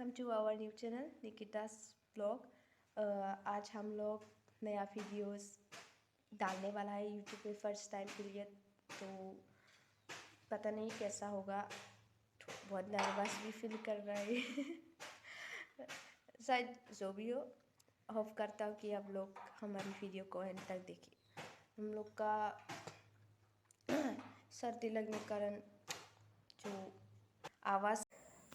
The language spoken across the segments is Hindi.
Welcome to our new channel Nikita's blog. आज हम लोग नया वीडियोस डालने वाला है यूट्यूब पे फर्स्ट टाइम के लिए, तो पता नहीं कैसा होगा। बहुत नर्वस भी फील कर रहा है शायद जो भी हो, होप करता हूँ कि आप लोग हमारी वीडियो को एंड तक देखें। हम लोग का सर्दी लगने के कारण जो आवाज़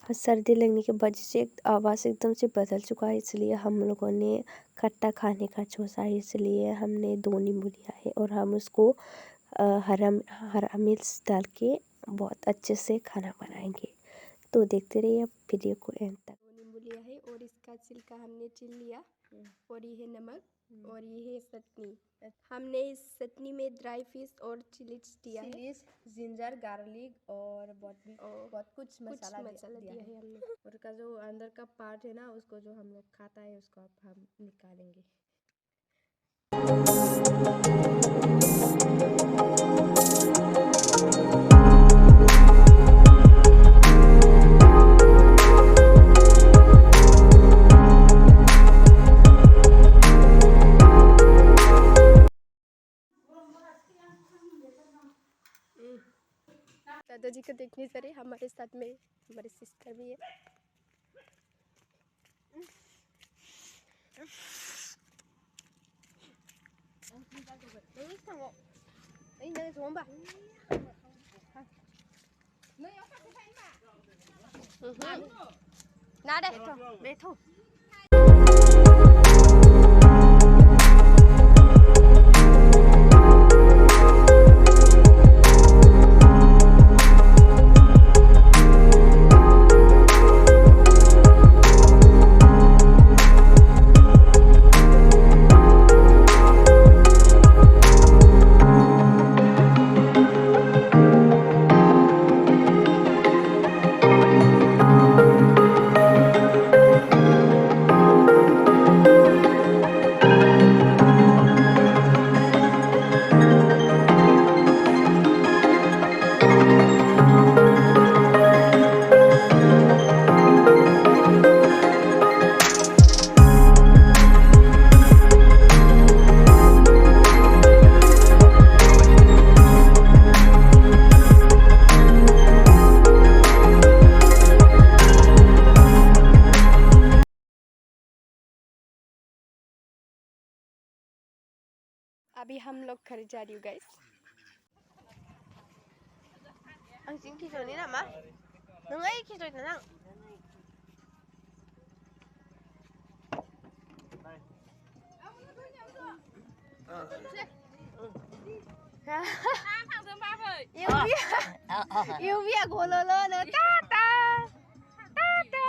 सर्दी लगने की वजह से आवाज़ एकदम से बदल चुका है, इसलिए हम लोगों ने खट्टा खाने का सोचा है। इसलिए हमने 2 नींबू लिया है और हम उसको हरा मिर्च डाल के बहुत अच्छे से खाना बनाएंगे। तो देखते रहिए आप वीडियो को एंड तक। 2 नींबू लिया है और इसका छिलका हमने छील लिया और ये है नमक और ये है चटनी। हमने इस चटनी में ड्राई फिश और चिलीज दिया है, जिंजर, गार्लिक और बहुत कुछ मसाला दिया है हमने। और उसका जो अंदर का पार्ट है ना, उसको जो हम लोग खाता है उसको अब हम निकालेंगे। दादाजी को देखने से हमारे साथ में हमारी सिस्टर भी है। ना đây बैठो। अभी हम लोग घर जा रही हूँ guys. 당신 기존이나 마? 너가 이 기존이나? yêu biết của lơ lơ nữa ta ta ta ta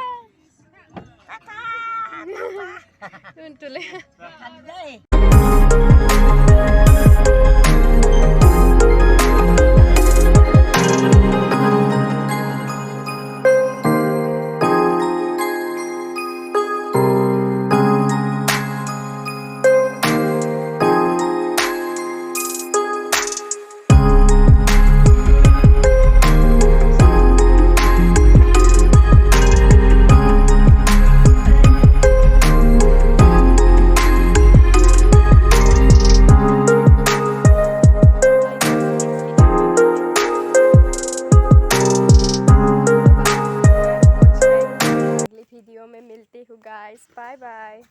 video में मिलती हूँ गाइस, बाय बाय।